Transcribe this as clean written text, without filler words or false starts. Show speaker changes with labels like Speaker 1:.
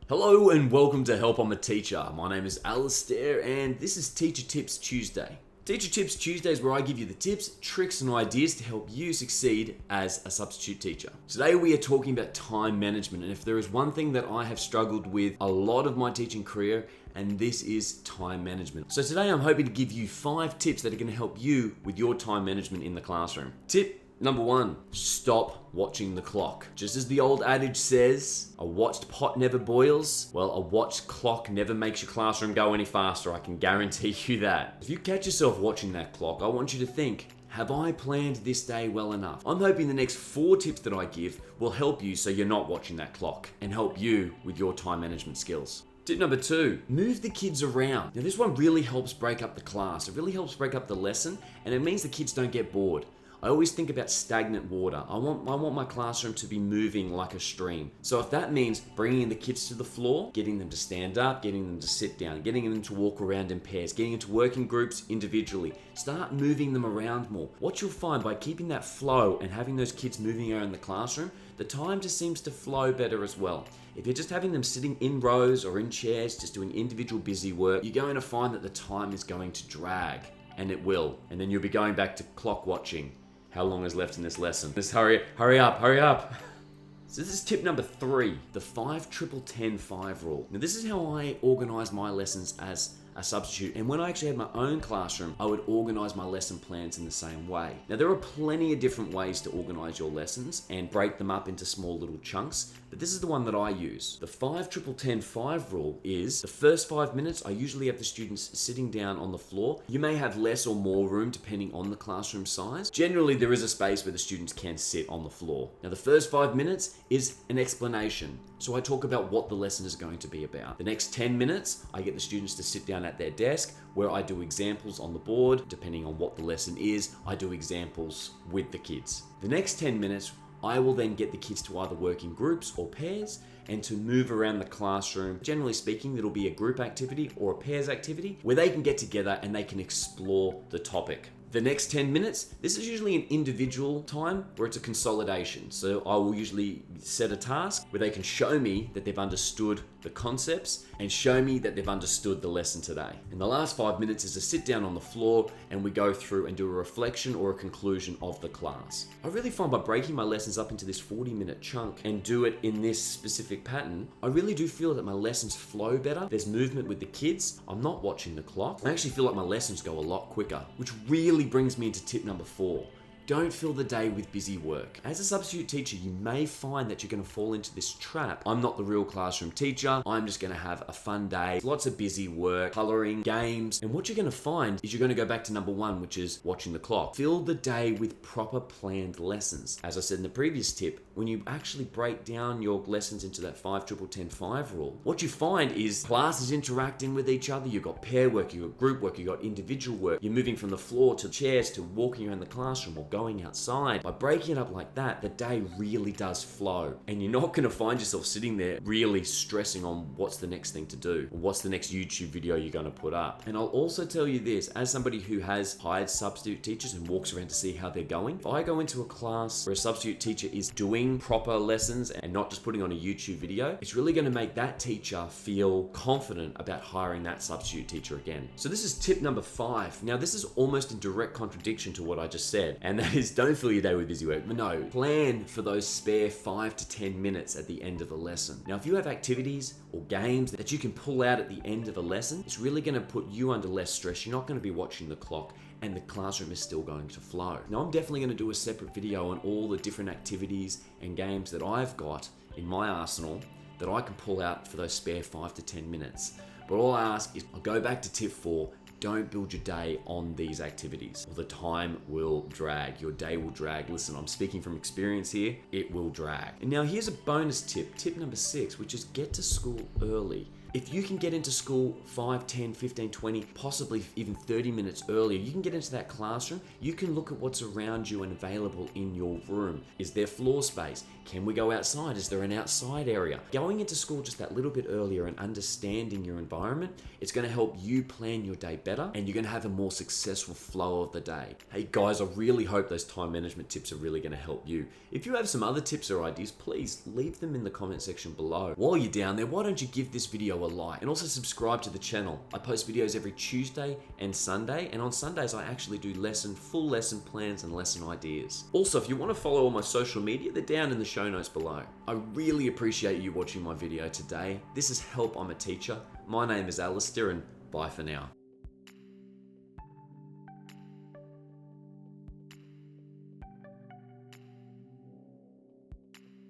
Speaker 1: Hello and welcome to Help I'm a Teacher. My name is Alistair and this is Teacher Tips Tuesday. Teacher Tips Tuesday is where I give you the tips, tricks and ideas to help you succeed as a substitute teacher. Today we are talking about time management, and if there is one thing that I have struggled with a lot of my teaching career, and this is time management. So today I'm hoping to give you 5 tips that are going to help you with your time management in the classroom. Tip number 1, stop watching the clock. Just as the old adage says, a watched pot never boils. Well, a watched clock never makes your classroom go any faster, I can guarantee you that. If you catch yourself watching that clock, I want you to think, have I planned this day well enough? I'm hoping the next 4 tips that I give will help you so you're not watching that clock and help you with your time management skills. Tip number 2, move the kids around. Now this one really helps break up the class. It really helps break up the lesson, and it means the kids don't get bored. I always think about stagnant water. I want my classroom to be moving like a stream. So if that means bringing the kids to the floor, getting them to stand up, getting them to sit down, getting them to walk around in pairs, getting into working groups individually, start moving them around more. What you'll find by keeping that flow and having those kids moving around the classroom, the time just seems to flow better as well. If you're just having them sitting in rows or in chairs, just doing individual busy work, you're going to find that the time is going to drag, and it will. And then you'll be going back to clock watching. How long is left in this lesson? Just hurry up. So this is tip number 3, the 5-10-10-5 rule. Now this is how I organize my lessons as a substitute, and when I actually had my own classroom, I would organize my lesson plans in the same way. Now there are plenty of different ways to organize your lessons and break them up into small little chunks, but this is the one that I use. The 5-10-10-5 rule is the first 5 minutes I usually have the students sitting down on the floor. You may have less or more room depending on the classroom size. Generally there is a space where the students can sit on the floor. Now the first 5 minutes is an explanation. So I talk about what the lesson is going to be about. The next 10 minutes, I get the students to sit down at their desk where I do examples on the board. Depending on what the lesson is, I do examples with the kids. The next 10 minutes, I will then get the kids to either work in groups or pairs and to move around the classroom. Generally speaking, it'll be a group activity or a pairs activity where they can get together and they can explore the topic. The next 10 minutes, this is usually an individual time where it's a consolidation. So I will usually set a task where they can show me that they've understood the concepts and show me that they've understood the lesson today. And the last 5 minutes is a sit down on the floor and we go through and do a reflection or a conclusion of the class. I really find by breaking my lessons up into this 40-minute chunk and do it in this specific pattern, I really do feel that my lessons flow better. There's movement with the kids. I'm not watching the clock. I actually feel like my lessons go a lot quicker, which really brings me into tip number 4. Don't fill the day with busy work. As a substitute teacher, you may find that you're going to fall into this trap. I'm not the real classroom teacher. I'm just going to have a fun day. Lots of busy work, coloring, games. And what you're going to find is you're going to go back to number 1, which is watching the clock. Fill the day with proper planned lessons. As I said in the previous tip, when you actually break down your lessons into that 5-10-10-5 rule, what you find is classes interacting with each other. You've got pair work, you've got group work, you've got individual work. You're moving from the floor to chairs to walking around the classroom or going outside. By breaking it up like that, the day really does flow. And you're not going to find yourself sitting there really stressing on what's the next thing to do or what's the next YouTube video you're going to put up. And I'll also tell you this, as somebody who has hired substitute teachers and walks around to see how they're going, if I go into a class where a substitute teacher is doing proper lessons and not just putting on a YouTube video, it's really going to make that teacher feel confident about hiring that substitute teacher again. So this is tip number 5. Now this is almost in direct contradiction to what I just said, and that is don't fill your day with busy work. But no, plan for those spare 5 to 10 minutes at the end of a lesson. Now if you have activities or games that you can pull out at the end of a lesson, it's really going to put you under less stress. You're not going to be watching the clock and the classroom is still going to flow. Now I'm definitely going to do a separate video on all the different activities and games that I've got in my arsenal that I can pull out for those spare 5 to 10 minutes. But all I ask is I'll go back to tip 4. Don't build your day on these activities or the time will drag. Your day will drag. Listen, I'm speaking from experience here. It will drag. And now here's a bonus tip, tip number 6, which is get to school early. If you can get into school 5, 10, 15, 20, possibly even 30 minutes earlier, you can get into that classroom, you can look at what's around you and available in your room. Is there floor space? Can we go outside? Is there an outside area? Going into school just that little bit earlier and understanding your environment, it's going to help you plan your day better and you're going to have a more successful flow of the day. Hey guys, I really hope those time management tips are really going to help you. If you have some other tips or ideas, please leave them in the comment section below. While you're down there, why don't you give this video a like and also subscribe to the channel. I post videos every Tuesday and Sunday, and on Sundays I actually do full lesson plans and lesson ideas. Also, if you want to follow all my social media, they're down in the show notes below. I really appreciate you watching my video today. This is Help I'm a Teacher. My name is Alistair, and bye for now.